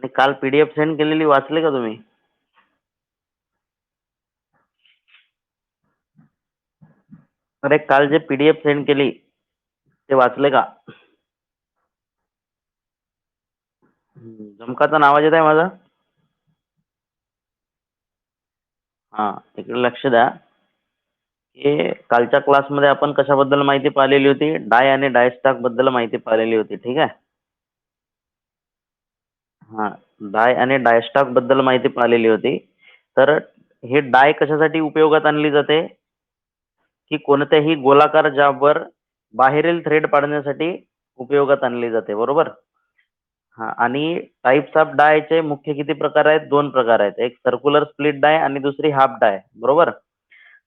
आणि काल PDF send केलेली वाचले का तुम्ही? अरे काल जे पीडीएफ सेंड केली ते वाचले का? जमकाचा आवाज येत आहे माझा? हा, इकडे लक्ष द्या की कालच्या क्लासमध्ये आपण कशाबद्दल माहिती पाहिलेली होती? डाय आणि डायस्टॉक बद्दल माहिती पाहिलेली होती, ठीक आहे. हा, डाय आणि डायस्टॉक बद्दल माहिती पाहिलेली होती. तर हे डाय कशासाठी उपयोगात आणली जाते? की कोणत्याही गोलाकार जॉबवर बाहेरील थ्रेड पाडण्यासाठी उपयोगात आणली जाते, बरोबर. हा, आणि टाइप्स ऑफ डायचे मुख्य किती प्रकार आहेत? 2 प्रकार आहेत. एक सर्क्युलर स्प्लिट डाय आणि दुसरी हाफ डाय, बरोबर.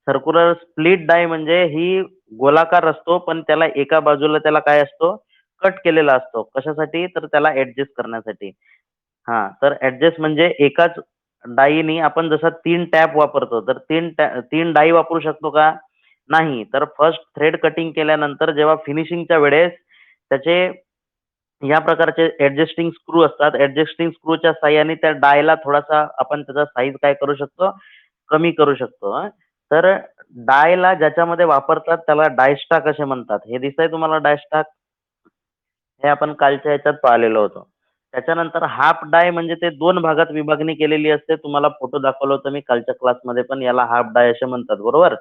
सर्क्युलर स्प्लिट डाय म्हणजे ही गोलाकार असतो, पण त्याला एका बाजूला त्याला काय असतो? कट केलेला असतो. कशासाठी? तर त्याला ऍडजस्ट करण्यासाठी. हा, तर ऍडजस्ट म्हणजे एकाच डाईनी आपण जसं 3 टॅप वापरतो, तर 3 डाई वापरू शकतो का? नाही. तर फर्स्ट थ्रेड कटिंग केल्यानंतर जेव्हा फिनिशिंगच्या वेळेस त्याचे या प्रकारचे ऍडजस्टिंग स्क्रू असतात. ऍडजस्टिंग स्क्रूच्या साहाय्याने त्या डायला थोडासा आपण त्याचा साईज काय करू शकतो? कमी करू शकतो. तर डायला ज्याच्यामध्ये वापरतात त्याला डायस्टॉक असे म्हणतात. हे दिसतंय तुम्हाला डायस्टॉक? हे आपण कालच्या ह्याच्यात पाहिलेलो होतो. त्याच्यानंतर हाफ डाय म्हणजे ते 2 भागात विभागणी केलेली असते. तुम्हाला फोटो दाखवला होता मी कालच्या क्लासमध्ये पण. याला हाफ डाय असे म्हणतात, बरोबर.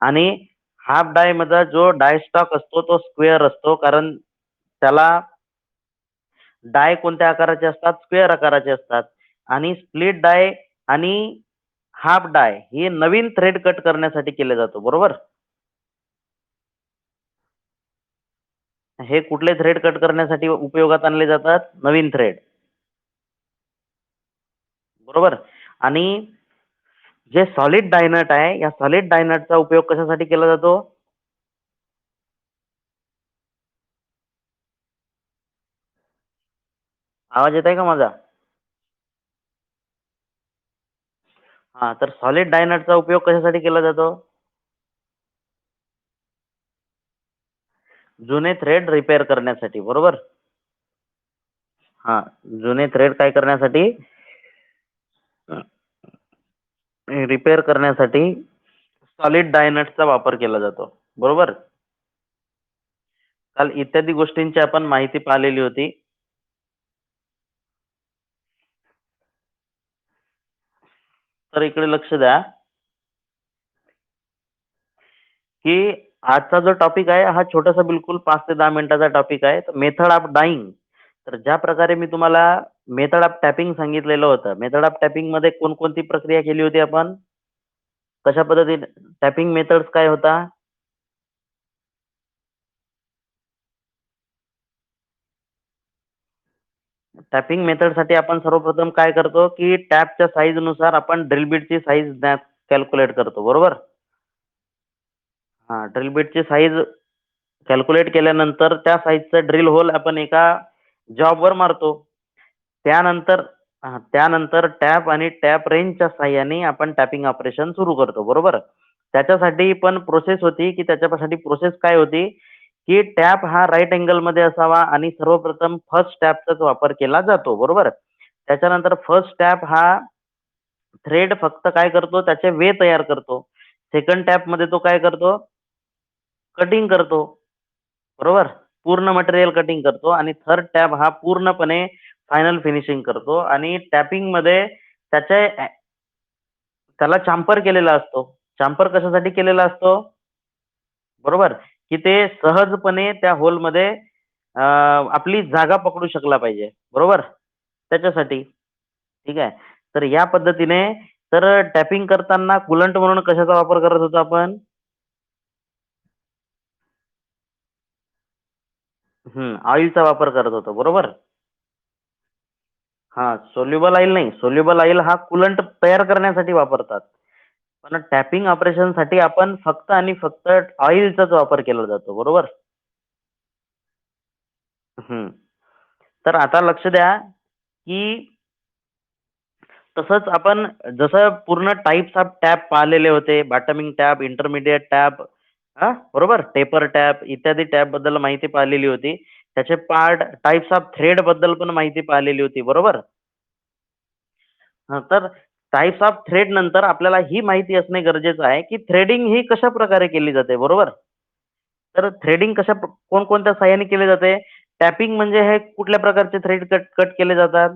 आणि हाफ डाय मध्ये जो डायस्टॉक असतो तो स्क्वेअर असतो, कारण त्याला डाय कोणत्या आकाराचे असतात? स्क्वेअर आकाराचे असतात. आणि स्प्लिट डाय आणि हाफ डाय हे नवीन थ्रेड कट करण्यासाठी केले जातो, बरोबर. हे कुठले थ्रेड कट करण्यासाठी उपयोगात आणले जातात? नवीन थ्रेड, बरोबर. आणि जे सॉलिड डायनट आहे, या सॉलिड डायनटचा उपयोग कशासाठी केला जातो? आवाज येत आहे का माझा? हा, तर सॉलिड डायनटचा उपयोग कशासाठी केला जातो? जुने थ्रेड रिपेअर करण्यासाठी, बरोबर. हा, जुने थ्रेड काय करण्यासाठी? रिपेअर करण्यासाठी सॉलिड डायनटचा वापर केला जातो, बरोबर. काल इत्यादी गोष्टींची आपण माहिती पाहिलेली होती. तर इकडे लक्ष द्या की आजचा जो टॉपिक आहे हा छोटासा बिलकुल 5 ते 10 मिनिटाचा टॉपिक आहे. Method of dieing. तर ज्या प्रकारे मी तुम्हाला मेथड ऑफ टॅपिंग सांगितलेलं होतं, मेथड ऑफ टॅपिंग मध्ये कोणकोणती प्रक्रिया केली होती आपण? कशा पद्धतीने टॅपिंग मेथड्स काय होता? टॅपिंग मेथड साठी आपण सर्वप्रथम काय करतो की टॅपच्या साईज नुसार आपण ड्रिल बिटची साईज कॅल्क्युलेट करतो, बरोबर. हा, ड्रिल बिटची साईज कॅल्क्युलेट केल्यानंतर त्या साईजचा ड्रिल होल आपण एका जॉबवर मारतो. त्यानंतर त्यानंतर टॅप आणि टॅप रेंजच्या साहाय्याने आपण टॅपिंग ऑपरेशन सुरू करतो, बरोबर. त्याच्यासाठी पण प्रोसेस होती की त्याच्यासाठी प्रोसेस काय होती की टॅप हा राईट अँगल मध्ये असावा आणि सर्वप्रथम फर्स्ट टॅपचाच वापर केला जातो, बरोबर. त्याच्यानंतर फर्स्ट टॅप हा थ्रेड फक्त काय करतो? त्याचे वे तयार करतो. सेकंड टॅप मध्ये तो काय करतो? कटिंग करतो, बरोबर. पूर्ण मटेरियल कटिंग करतो. आणि थर्ड टॅप हा पूर्णपणे फायनल फिनिशिंग करतो. आणि टॅपिंग मध्ये त्याला चाम्पर केलेला असतो. चाम्पर कशासाठी केलेला असतो? बरोबर, की ते सहजपणे त्या होलमध्ये आपली जागा पकडू शकला पाहिजे, बरोबर. त्याच्यासाठी, ठीक आहे. तर या पद्धतीने तर टॅपिंग करताना कुलंट म्हणून कशाचा वापर करत होतो आपण? ऑइलचा वापर करत होतो, बरोबर. हा, सोल्युबल ऑइल नाही. सोल्युबल ऑइल हा कुलंट तयार करण्यासाठी वापरतात. पण टॅपिंग ऑपरेशन साठी आपण फक्त आणि फक्त ऑइलचाच वापर केला जातो, बरोबर. हम्म. तर आता लक्ष द्या की तसंच आपण जसं पूर्ण टाइप्स ऑफ टॅप पाहिलेले होते, बॉटमिंग टॅप, इंटरमिडिएट टॅप, हा, बरोबर, टेपर टॅप इत्यादी टॅप बद्दल माहिती पाहिलेली होती. त्याचे पार्ट, टाइप्स ऑफ थ्रेड बद्दल पण माहिती पाहिलेली होती, बरोबर. तर टाइप्स ऑफ थ्रेड नंतर आपल्याला ही माहिती असणे गरजेचं आहे की थ्रेडिंग ही कशा प्रकारे केली जाते, बरोबर. तर थ्रेडिंग कोणकोणत्या साहाय्याने केले जाते. टॅपिंग म्हणजे हे कुठल्या प्रकारचे थ्रेड कट कट केले जातात.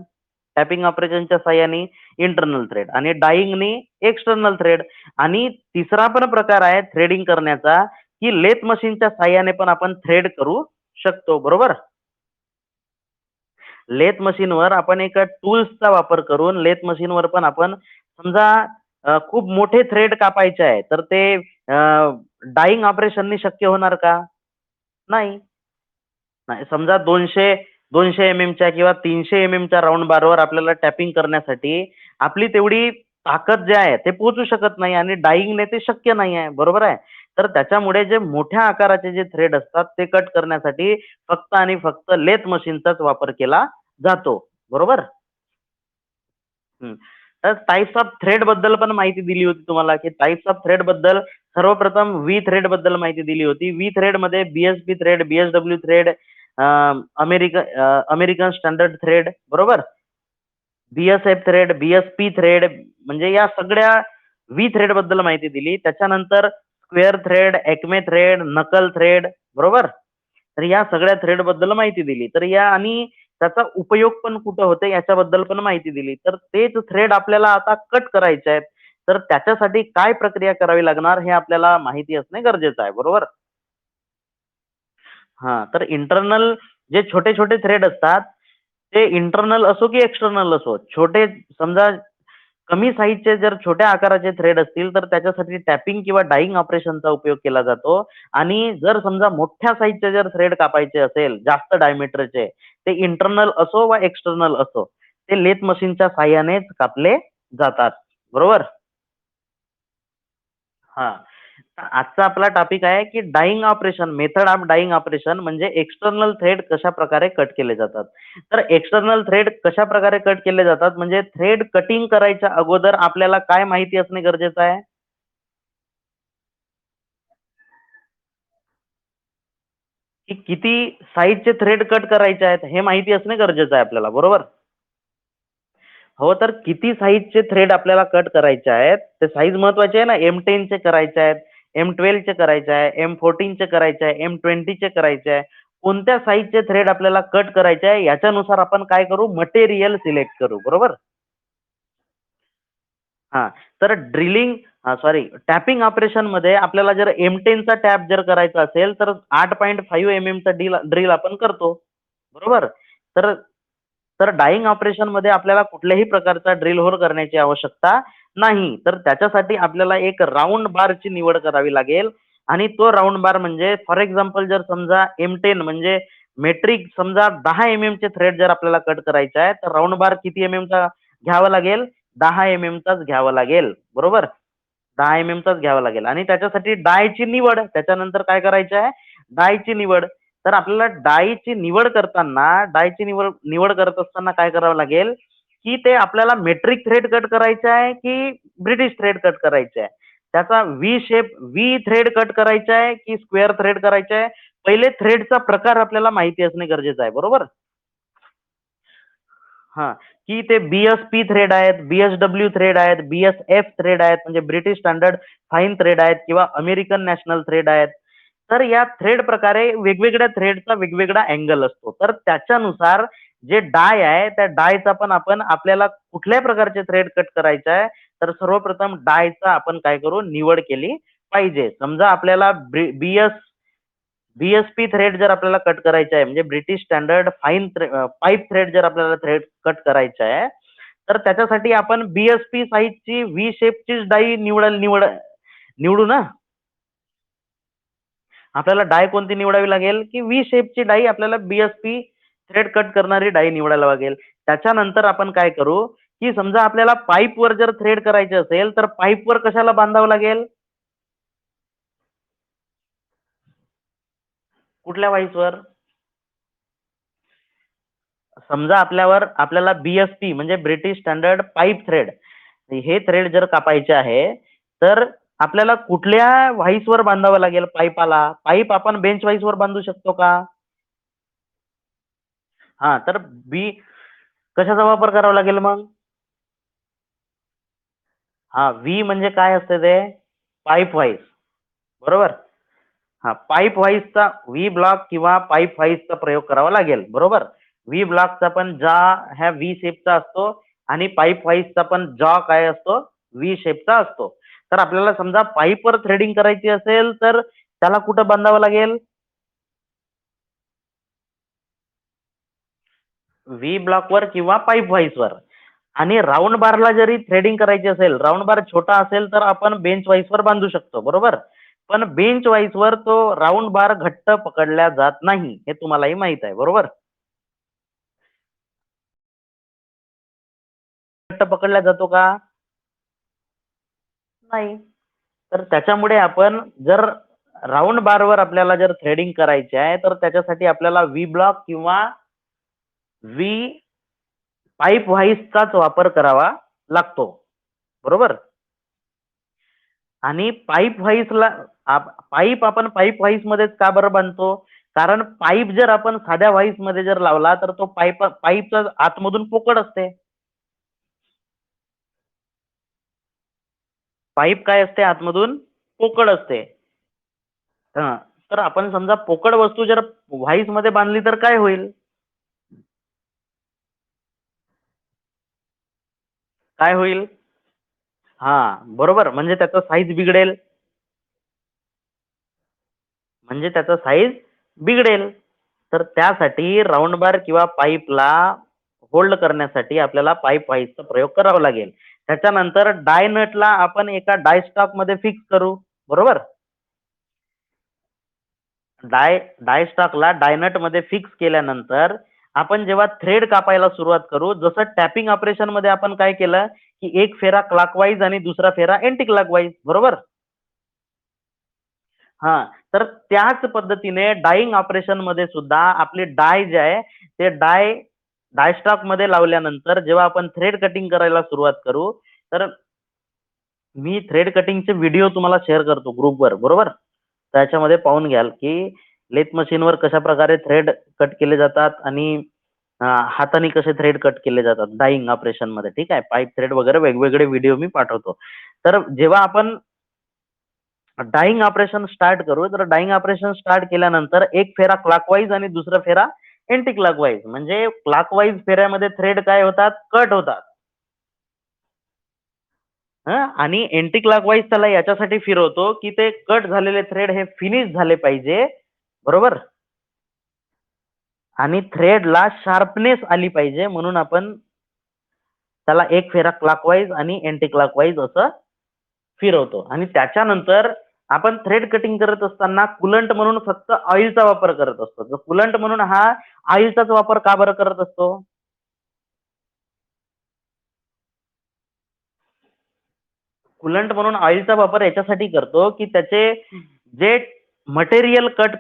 टॅपिंग ऑपरेशनच्या साहाय्याने इंटरनल थ्रेड आणि डाईंगनी एक्सटर्नल थ्रेड. आणि तिसरा पण प्रकार आहे थ्रेडिंग करण्याचा की लेथ मशीनच्या साहाय्याने पण आपण थ्रेड करू शकतो, बरोबर. लेथ मशीनवर आपण एक टूल्सचा वापर करून लेथ मशीनवर पण आपण समजा खूप मोठे थ्रेड कापायचे आहे तर ते डाईंग ऑपरेशननी शक्य होणार का? नाही. नाही. समजा 200 च्या किंवा 300 च्या राउंड बारवर आपल्याला टॅपिंग करण्यासाठी आपली तेवढी ताकद जे आहे ते पोहोचू शकत नाही आणि डाईंगने ते शक्य नाही आहे, बरोबर आहे. तर त्याच्यामुळे जे मोठ्या आकाराचे जे थ्रेड असतात ते कट करण्यासाठी फक्त आणि फक्त लेथ मशीनचाच वापर केला जातो, बरोबर. हं. तर टाइप्स ऑफ थ्रेड बद्दल पण माहिती दिली होती तुम्हाला, की टाइप्स ऑफ थ्रेड बद्दल सर्वप्रथम व्ही थ्रेड बद्दल माहिती दिली होती. व्ही थ्रेडमध्ये BSP thread, BSW thread, American standard thread, बरोबर. बीएसएफ थ्रेड, बीएसपी थ्रेड म्हणजे या सगळ्या व्ही थ्रेड बद्दल माहिती दिली. त्याच्यानंतर square thread, acme thread, knuckle thread, बरोबर. तर या सगळ्या थ्रेड बद्दल माहिती दिली. तर या आणि त्याचा उपयोग पण कुठं होते याच्याबद्दल पण माहिती दिली. तर तेच थ्रेड आपल्याला आता कट करायचे आहेत. तर त्याच्यासाठी काय प्रक्रिया करावी लागणार हे आपल्याला माहिती असणे गरजेचं आहे, बरोबर. हां, तर इंटरनल जे छोटे-छोटे थ्रेड असतात, ते इंटरनल असो की एक्सटर्नल असो, छोटे समजा कमी साईजचे जर छोट्या आकाराचे थ्रेड असतील, तर त्याच्यासाठी टॅपिंग किंवा डाइंग ऑपरेशनचा उपयोग केला जातो. आणि जर समजा मोठ्या साईजचे जर थ्रेड कापायचे असेल, जास्त डायमीटरचे, ते इंटरनल असो वा एक्सटर्नल असो, ते लेथ मशीनच्या साहाय्यानेच कापले जातात, बरोबर? हां. तर आजचा आपला टॉपिक आहे, की dieing operation, method of dieing operation म्हणजे एक्सटर्नल थ्रेड कशाप्रकारे कट केले जातात. तर एक्सटर्नल थ्रेड कशाप्रकारे कट केले जातात म्हणजे थ्रेड कटिंग करायच्या अगोदर आपल्याला काय माहिती असणे गरजेचं आहे? की किती साइजचे थ्रेड कट करायचे आहेत हे माहिती असणे गरजेचं आहे आपल्याला, बरोबर? हो, तर किती साइजचे थ्रेड आपल्याला कट करायचे आहेत, ते साइज महत्वाची आहे ना. M10 चे करायचे आहेत, M12 चे करायचे आहे, M14 चे करायचे आहे, M20 चे करायचे आहे. कोणत्या साइजचे थ्रेड आपल्याला कट करायचे आहे याच्यानुसार आपण काय करू, मटेरियल सिलेक्ट करू, बरोबर. हां, तर सॉरी, टॅपिंग ऑपरेशनमध्ये आपल्याला जर M10 चा टॅप जर करायचा असेल, तर 8.5 चा ड्रिल आपण करतो, बरोबर. तर तर डाइंग ऑपरेशनमध्ये आपल्याला कुठल्याही प्रकारचा ड्रिल होल करण्याची आवश्यकता नाही. तर त्याच्यासाठी आपल्याला एक राउंड बारची निवड करावी लागेल आणि तो राउंड बार म्हणजे फॉर एक्झाम्पल जर समजा M10 म्हणजे मेट्रिक समजा 10 चे थ्रेड जर आपल्याला कट करायचे आहे, तर राउंड बार किती चा घ्यावा लागेल? 10 चाच घ्यावा लागेल, बरोबर. 10 चाच घ्यावा लागेल आणि त्याच्यासाठी डायची निवड. त्याच्यानंतर काय करायचं आहे? डायची निवड. तर आपल्याला डायची निवड निवड करत असताना काय करावं लागेल, की ते आपल्याला मेट्रिक थ्रेड कट करायचे आहे, की ब्रिटिश थ्रेड कट करायचे आहे? त्याचा व्ही थ्रेड कट करायचा आहे, की स्क्वेअर थ्रेड करायचा आहे? पहिले थ्रेडचा प्रकार आपल्याला माहिती असणे गरजेचं आहे, बरोबर? हां, की ते बी-एस-पी थ्रेड आहेत, बी-एस-डब्ल्यू थ्रेड आहेत, बी-एस-एफ थ्रेड आहेत म्हणजे ब्रिटिश स्टँडर्ड फाईन थ्रेड आहेत किंवा अमेरिकन नॅशनल थ्रेड आहेत. तर या थ्रेड प्रकारे वेगवेगळ्या थ्रेडचा वेगवेगळा अँगल असतो. तर त्याच्यानुसार जे डाय आहे, त्या डायचा पण आपण आपल्याला कुठल्या प्रकारचे थ्रेड कट करायचे आहे, तर सर्वप्रथम डायचा आपण काय करू, निवड केली पाहिजे. समजा आपल्याला बी-एस-पी थ्रेड जर आपल्याला कट करायचा आहे म्हणजे ब्रिटिश स्टँडर्ड पाईप थ्रेड जर आपल्याला थ्रेड कट करायचा आहे, तर त्याच्यासाठी आपण बी-एस-पी साइजची व्ही शेपचीच डाई निवडू ना. आपल्याला डाय कोणती निवडावी लागेल, की व्ही शेपची डाई आपल्याला बी-एस-पी थ्रेड कट करणारी डाई निवडायला लागेल. त्याच्यानंतर आपण काय करू, की समजा आपल्याला पाईपवर जर थ्रेड करायचे असेल, तर पाईपवर कशाला बांधावं लागेल? कुठल्या व्हाईसवर? समजा आपल्याला बी-एस-पी म्हणजे ब्रिटिश स्टँडर्ड पाईप थ्रेड हे थ्रेड जर कापायचे आहे, तर आपल्याला कुठल्या व्हाईसवर बांधावं लागेल पाईपाला? पाईप आपण बेंच व्हाईसवर बांधू शकतो का? हां, तर कशाचा वापर करावा लागेल मग? हा व्ही म्हणजे काय असते ते पाईप वाईज बरोबर. हा पाईप वाईजचा व्ही ब्लॉक किंवा पाईप वाईजचा प्रयोग करावा लागेल बरोबर. व्ही ब्लॉकचा पण जॉ ह्या व्ही शेपचा असतो आणि पाईप वाईजचा पण जॉ काय असतो व्ही शेपचा असतो. तर आपल्याला समजा पाईपवर थ्रेडिंग करायची असेल तर त्याला कुठं बांधावं लागेल व्ही ब्लॉकवर किंवा पाईप वाईजवर. आणि राऊंड बारला जरी थ्रेडिंग करायची असेल राऊंड बार छोटा असेल तर आपण बेंच वाईजवर बांधू शकतो बरोबर. पण बेंच वाईजवर तो राऊंड बार घट्ट पकडल्या जात नाही हे तुम्हालाही माहित आहे बरोबर. घट्ट पकडला जातो का नाही. तर त्याच्यामुळे आपण जर राऊंड बारवर आपल्याला जर थ्रेडिंग करायचे आहे तर त्याच्यासाठी आपल्याला व्ही ब्लॉक किंवा व्ही पाईप व्हाईसचाच वापर करावा लागतो बरोबर. आणि पाईप व्हाईसला पाईप आपण पाईप व्हाईस मध्येच का बरं बांधतो कारण पाईप जर आपण साध्या व्हाईस मध्ये जर लावला तर तो पाईपचा आतमधून पोकळ असते. पाईप काय असते आतमधून पोकळ असते. हा तर आपण समजा पोकळ वस्तू जर व्हाईस मध्ये बांधली तर काय होईल काय होईल हा बरोबर म्हणजे त्याचा साईज बिघडेल म्हणजे त्याचा साईज बिघडेल. तर त्यासाठी राऊंड बार किंवा पाईपला होल्ड करण्यासाठी आपल्याला पाईप व्हाईसचा प्रयोग करावा लागेल. त्याच्यानंतर डाय नटला आपण एका डाय स्टॉक मध्ये फिक्स करू बरोबर. डाय स्टॉकला डायनट मध्ये फिक्स केल्यानंतर आपण जेव्हा थ्रेड कापायला सुरुवात करू जसं टॅपिंग ऑपरेशन मध्ये आपण काय केलं की एक फेरा क्लॉकवाईज आणि दुसरा फेरा एंटी क्लॉकवाईज बरोबर. हा तर त्याच पद्धतीने डाईंग ऑपरेशन मध्ये सुद्धा आपले डाय जे आहे ते डाय स्टॉक मध्ये लावल्यानंतर जेव्हा आपण थ्रेड कटिंग करायला सुरुवात करू तर मी थ्रेड कटिंगचे व्हिडिओ तुम्हाला शेअर करतो ग्रुपवर बरोबर. त्याच्यामध्ये पाहून घ्याल की लेथ मशीनवर कशा प्रकारे थ्रेड कट केले जातात आणि हाताने कसे थ्रेड कट केले जातात डाईंग ऑपरेशन मध्ये ठीक आहे. पाईप थ्रेड वगैरे वेगवेगळे व्हिडिओ मी पाठवतो. तर जेव्हा आपण डाईंग ऑपरेशन स्टार्ट करू तर डाईंग ऑपरेशन स्टार्ट केल्यानंतर एक फेरा क्लॉकवाईज आणि दुसरा फेरा एंटी क्लॉकवाईज म्हणजे क्लॉकवाईज फेऱ्यामध्ये थ्रेड काय होतात कट होतात. आणि एंटी क्लॉकवाईज त्याला याच्यासाठी फिरवतो की ते कट झालेले थ्रेड हे फिनिश झाले पाहिजे बरोबर. आणि थ्रेडला शार्पनेस आली पाहिजे म्हणून आपण त्याला एक फेरा क्लॉकवाईज आणि एंटी क्लॉकवाईज असं फिरवतो. आणि त्याच्यानंतर आपण थ्रेड कटिंग करत असताना कुलंट म्हणून फक्त ऑइलचा वापर करत असतो. तर कुलंट म्हणून हा ऑइलचाच वापर का बरं करत असतो कुलंट म्हणून ऑइलचा वापर याच्यासाठी करतो की त्याचे जे मटेरियल कट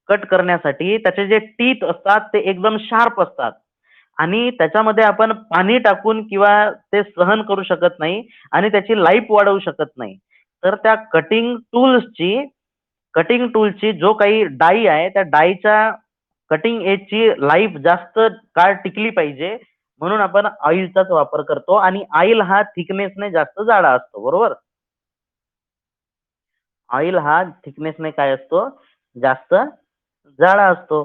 कट करण्यासाठी त्याचे जे टीथ असतात ते एकदम शार्प असतात आणि त्याच्यामध्ये आपण पाणी टाकून किंवा ते सहन करू शकत नाही आणि त्याची लाईफ वाढवू शकत नाही. तर त्या कटिंग टूलची जो काही डाई आहे त्या डाईच्या कटिंग एजची लाईफ जास्त काळ टिकली पाहिजे म्हणून आपण ऑइलचाच वापर करतो. आणि ऑइल हा थिकनेसने जास्त जाडा असतो बरोबर. ऑइल हा थिकनेसने काय असतो जास्त जाडा असतो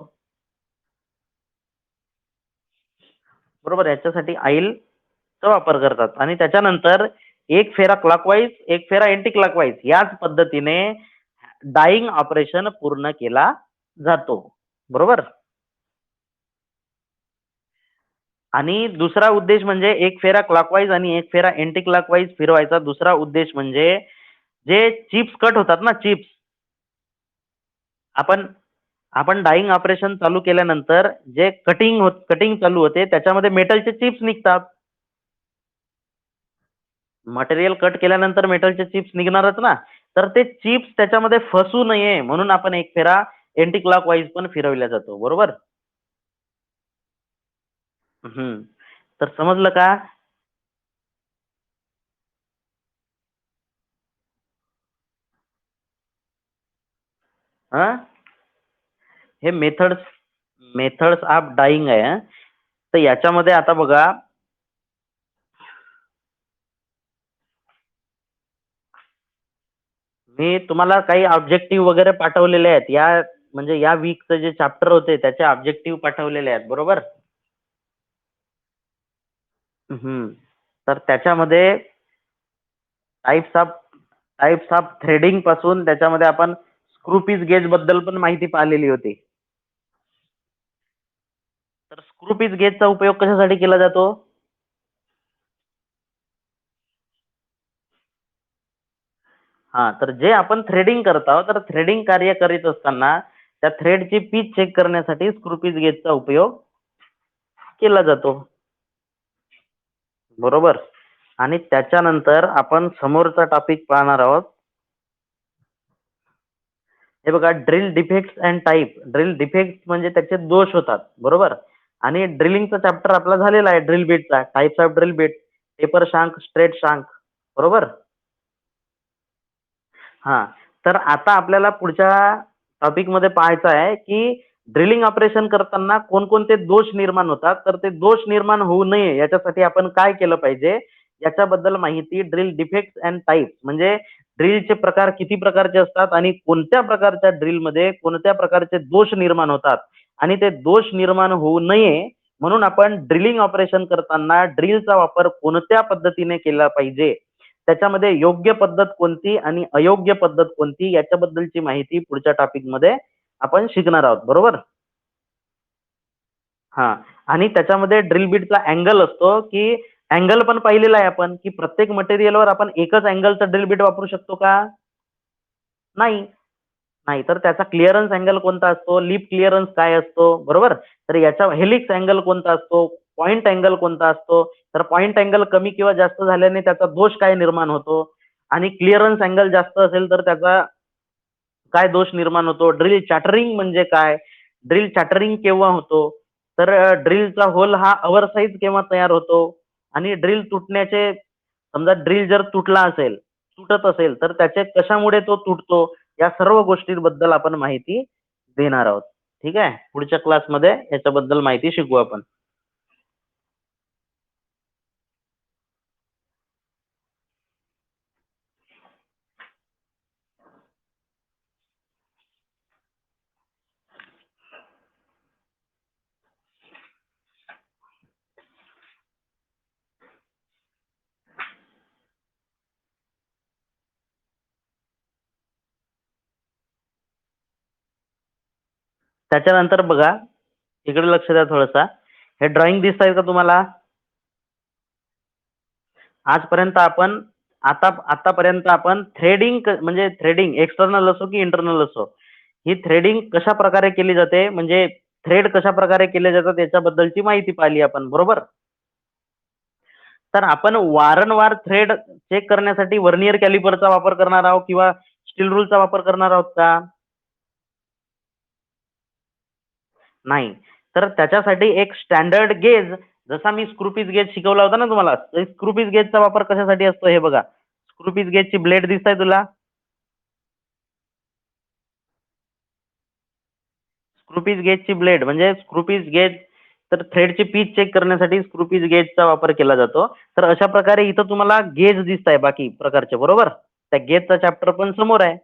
बरोबर. याच्यासाठी ऑइलचा वापर करतात. आणि त्याच्यानंतर एक फेरा क्लॉकवाईज एक फेरा एंटी क्लॉकवाईज याच पद्धतीने डाईंग ऑपरेशन पूर्ण केला जातो बरोबर. आणि दुसरा उद्देश म्हणजे एक फेरा क्लॉकवाईज आणि एक फेरा एंटी क्लॉकवाईज फिरवायचा दुसरा उद्देश म्हणजे जे चिप्स कट होतात ना चिप्स आपण आपण डाईंग ऑपरेशन चालू केल्यानंतर जे कटिंग चालू होते त्याच्यामध्ये मेटलचे चिप्स निघतात. मटेरियल कट केल्यानंतर मेटलचे चिप्स निघणारच ना. तर ते चिप्स त्याच्यामध्ये फसू नये म्हणून आपण एक फेरा एंटी क्लॉकवाईज पण फिरवला जातो बरोबर. हम्म तर समजलं का हा हे मेथड्स ऑफ डाईंग आहे तर याच्यामध्ये आता बघा मी तुम्हाला काही ऑब्जेक्टिव्ह वगैरे पाठवलेले आहेत, या म्हणजे या वीकचे जे चॅप्टर होते त्याचे ऑब्जेक्टिव्ह पाठवलेले आहेत, बरोबर. तर त्याच्यामध्ये टाइप्स ऑफ थ्रेडिंग पासून त्याच्यामध्ये आपण स्क्रू पीस गेज बद्दल पण माहिती पाहिलेली होती. तर स्क्रू पीस गेजचा उपयोग कशासाठी केला जातो? तर जे आपण थ्रेडिंग करत आहोत, तर थ्रेडिंग कार्य करीत असताना त्या थ्रेडची पीच चेक करण्यासाठी स्क्रू पीस गेजचा उपयोग केला जातो, बरोबर. आणि त्याच्यानंतर आपण समोरचा टॉपिक पाहणार आहोत. हे बघा, drill defects and type. Drill defects म्हणजे त्याचे दोष होतात, बरोबर. आणि ड्रिलिंगचा चॅप्टर आपला झालेला आहे, ड्रिल बीटचा. Types of drill bit, taper shank, straight shank, बरोबर. हा, तर आता आपल्याला पुढच्या टॉपिक मध्ये पाहायचं आहे की ड्रिलिंग ऑपरेशन करताना कोणकोणते दोष निर्माण होतात, तर ते दोष निर्माण होऊ नये याच्यासाठी आपण काय केलं पाहिजे याच्याबद्दल माहिती. ड्रिल डिफेक्ट्स अँड टाइप्स म्हणजे ड्रिलचे प्रकार किती प्रकारचे असतात आणि कोणत्या प्रकारच्या ड्रिलमध्ये कोणत्या प्रकारचे दोष निर्माण होतात, आणि ते दोष निर्माण होऊ नये म्हणून आपण ड्रिलिंग ऑपरेशन करताना ड्रिलचा वापर कोणत्या पद्धतीने केला पाहिजे, त्याच्यामध्ये योग्य पद्धत कोणती आणि अयोग्य पद्धत कोणती याच्याबद्दलची माहिती पुढच्या टॉपिक मध्ये आपण शिकणार आहोत, बरोबर. हा, आणि त्याच्यामध्ये ड्रिल बीटचा अँगल असतो की अँगल पण पाहिलेला आहे आपण की प्रत्येक मटेरियलवर आपण एकच अँगलचा ड्रिल बीट वापरू शकतो का? नाही. नाही, तर त्याचा क्लिअरन्स अँगल कोणता असतो, लिप क्लिअरन्स काय असतो, बरोबर. तर याचा हेलिक्स अँगल कोणता असतो, पॉइंट अँगल कोणता असतो, तर पॉइंट अँगल कमी किंवा जास्त झाल्याने त्याचा दोष काय निर्माण होतो, आणि क्लिअरन्स अँगल जास्त असेल तर त्याचा काय दोष निर्माण होतो. ड्रिल चॅटरिंग म्हणजे काय, ड्रिल चॅटरिंग केव्हा होतो, तर ड्रिलचा होल हा अवरसाइज केव्हा तयार होतो, आणि ड्रिल तुटण्याचे, समजा ड्रिल जर तुटत असेल तर त्याचे कशामुळे तो तुटतो, या सर्व गोष्टींबद्दल आपण माहिती देणार आहोत. ठीक आहे, पुढच्या क्लासमध्ये याच्याबद्दल माहिती शिकू आपण. त्याच्यानंतर बघा, इकडे लक्ष द्या थोडंसं. हे ड्रॉइंग दिसत आहे का तुम्हाला? आजपर्यंत आपण आतापर्यंत आपण थ्रेडिंग म्हणजे थ्रेडिंग एक्सटर्नल असो की इंटरनल असो, ही थ्रेडिंग कशा प्रकारे केली जाते, म्हणजे थ्रेड कशा प्रकारे केले जातात याच्याबद्दलची माहिती पाहिली आपण, बरोबर. तर आपण वारंवार थ्रेड चेक करण्यासाठी व्हर्नियर कॅलिपरचा वापर करणार आहोत किंवा स्टील रूलचा वापर करणार आहोत का? नाही. तर त्याच्यासाठी एक स्टँडर्ड गेज, जसा मी स्क्रूपीस गेज शिकवला होता ना तुम्हाला, स्क्रूपीस गेजचा वापर कशासाठी असतो हे बघा. स्क्रूपीस गेजची ब्लेड दिसत आहे तुला? स्क्रूपीस गेजची ब्लेड म्हणजे स्क्रूपीस गेज, तर थ्रेडची पीच चेक करण्यासाठी स्क्रूपीस गेजचा वापर केला जातो. तर अशा प्रकारे इथं तुम्हाला गेज दिसत आहे बाकी प्रकारचे, बरोबर. त्या गेजचा चॅप्टर पण समोर आहे.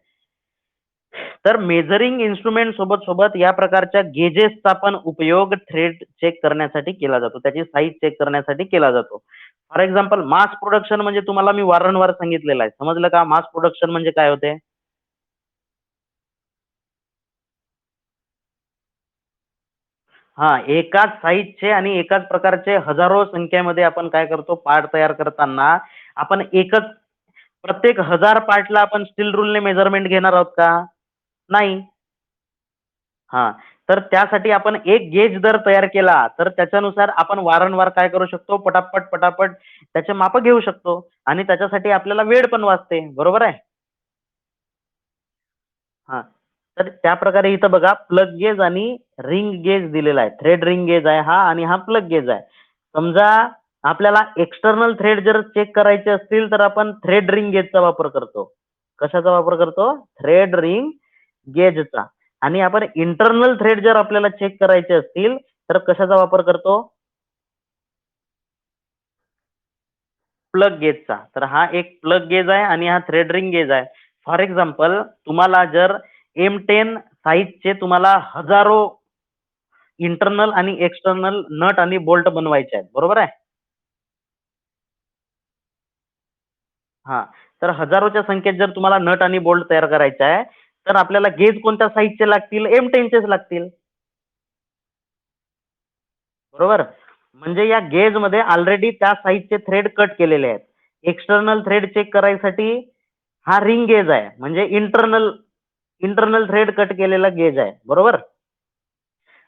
तर मेजरिंग इन्स्ट्रुमेंट सोबत सोबत या प्रकारच्या गेजेसचा पण उपयोग थ्रेड चेक करण्यासाठी केला जातो, त्याची साईज चेक करण्यासाठी केला जातो. फॉर एक्झाम्पल मास प्रोडक्शन म्हणजे तुम्हाला मी वारंवार सांगितलेलं आहे, समजलं का? मास प्रोडक्शन म्हणजे काय होते? एकाच साईजचे आणि एकाच प्रकारचे हजारो संख्येमध्ये आपण काय करतो, पार्ट तयार करताना आपण एकच, प्रत्येक 1000 पार्टला आपण स्टील रूलने मेजरमेंट घेणार आहोत का? नाही. हा, तर त्यासाठी आपण एक गेज जर तयार केला तर त्याच्यानुसार आपण वारंवार काय करू शकतो, पटापट पटापट त्याचे माप घेऊ शकतो, आणि त्याच्यासाठी आपल्याला वेळ पण वाचते, बरोबर आहे. हा, तर त्या प्रकारे इथं बघा, प्लग गेज आणि रिंग गेज दिलेला आहे. थ्रेड रिंग गेज आहे हा, आणि हा प्लग गेज आहे. समजा आपल्याला एक्सटर्नल थ्रेड जर चेक करायचे असतील तर आपण थ्रेड रिंग गेजचा वापर करतो. कशाचा वापर करतो? थ्रेड रिंग गेजचा. आणि आपण इंटरनल थ्रेड जर आपल्याला चेक करायचे असतील तर कशाचा वापर करतो? प्लग गेजचा. तर हा एक प्लग गेज आहे आणि हा थ्रेड रिंग गेज आहे. फॉर एक्झाम्पल तुम्हाला जर M10 साईजचे तुम्हाला हजारो इंटरनल आणि एक्सटर्नल नट आणि बोल्ट बनवायचे आहेत, बरोबर आहे. हा, तर हजारोच्या संख्येत जर तुम्हाला नट आणि बोल्ट तयार करायचे आहे, तर आपल्याला गेज कोणत्या साईजचे लागतील? M10चेच लागतील, बरोबर. म्हणजे या गेज मध्ये ऑलरेडी त्या साईजचे थ्रेड कट केलेले आहेत. एक्सटर्नल थ्रेड चेक करायसाठी हा रिंग गेज आहे, म्हणजे इंटरनल इंटरनल थ्रेड कट केलेला गेज आहे, बरोबर.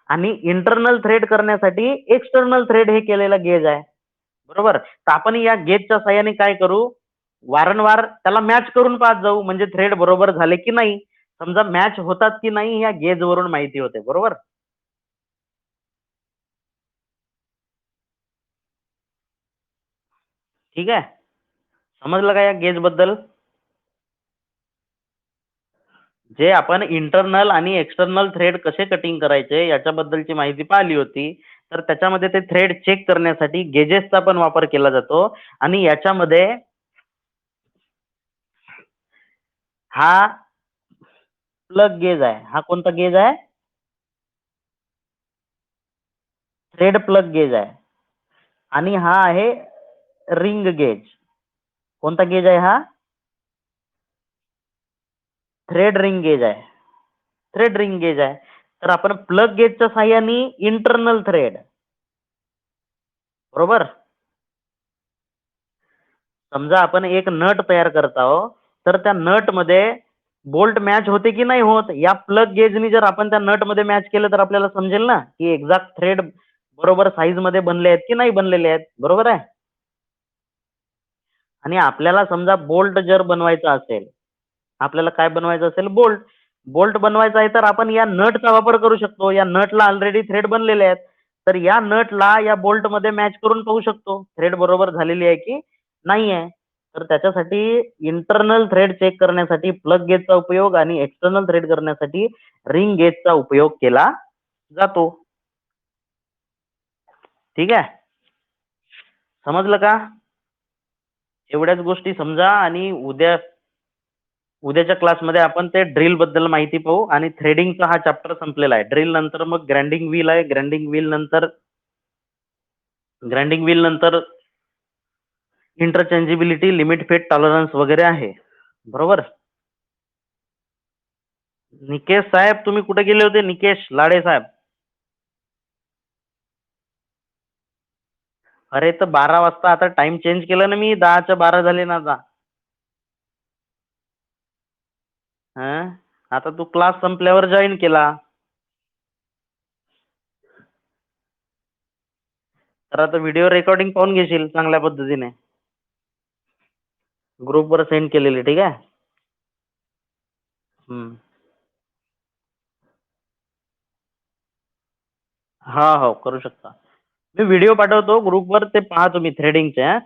आणि इंटरनल थ्रेड करण्यासाठी एक्सटर्नल थ्रेड हे केलेला गेज आहे, बरोबर. तर आपण या गेजच्या साहाय्याने काय करू? वारंवार त्याला मॅच करून पाहत जाऊ, म्हणजे थ्रेड बरोबर झाले की नाही. समजा मॅच होतात की नाही या गेज वरून माहिती होते, बरोबर. ठीक आहे, समजलं का या गेज बद्दल? जे आपण इंटरनल आणि एक्सटर्नल थ्रेड कसे कटिंग करायचे याच्याबद्दलची माहिती पाहिली होती. तर त्याच्यामध्ये ते थ्रेड चेक करण्यासाठी गेजेसचा पण वापर केला जातो. आणि याच्यामध्ये हा प्लग गेज आहे. हा कोणता गेज आहे? थ्रेड प्लग गेज आहे. आणि हा आहे रिंग गेज. कोणता गेज आहे हा? थ्रेड रिंग गेज आहे. थ्रेड रिंग गेज आहे. तर आपण प्लग गेजच्या साहाय्याने इंटरनल थ्रेड, बरोबर. समजा आपण एक नट तयार करत आहोत, तर त्या नट मध्ये बोल्ट मॅच होते की नाही होत, या प्लग गेजनी जर आपण त्या नट मध्ये मॅच केलं तर आपल्याला समजेल ना की एक्झॅक्ट थ्रेड बरोबर साईज मध्ये बनले आहेत की नाही बनलेले आहेत, बरोबर आहे. आणि आपल्याला समजा बोल्ट जर बनवायचा असेल, आपल्याला काय बनवायचं असेल? बोल्ट. बोल्ट बनवायचा आहे तर आपण या नटचा वापर करू शकतो. या नटला ऑलरेडी थ्रेड बनलेले आहेत, तर या नटला या बोल्ट मध्ये मॅच करून पाहू शकतो थ्रेड बरोबर झालेली आहे की नाही आहे. तर त्याच्यासाठी इंटरनल थ्रेड चेक करण्यासाठी प्लग गेजचा उपयोग आणि एक्सटर्नल थ्रेड करण्यासाठी रिंग गेजचा उपयोग केला जातो. ठीक आहे, समजलं का? एवढ्याच गोष्टी समजा. आणि उद्याच्या क्लासमध्ये आपण ते ड्रिल बद्दल माहिती पाहू. आणि थ्रेडिंगचा हा चॅप्टर संपलेला आहे. ड्रिल नंतर मग ग्राइंडिंग व्हील आहे. ग्राइंडिंग व्हील नंतर इंटरचेंजेबिलिटी, लिमिट, फेट, टॉलरन्स वगैरे आहे, बरोबर. निकेश साहेब, तुम्ही कुठे गेले होते? निकेश लाडे साहेब. अरे तर 12 वाजता आता टाइम चेंज केला ना मी. 10च्या 12 झाले ना आता. हा, आता तू क्लास संपल्यावर जॉईन केला. तर आता व्हिडिओ रेकॉर्डिंग पाहून घेशील चांगल्या पद्धतीने. ग्रुपवर सेंड केलेली, ठीक आहे. हा, हो, करू शकता. मी व्हिडिओ पाठवतो ग्रुपवर, ते पहा तुम्ही थ्रेडिंगचे.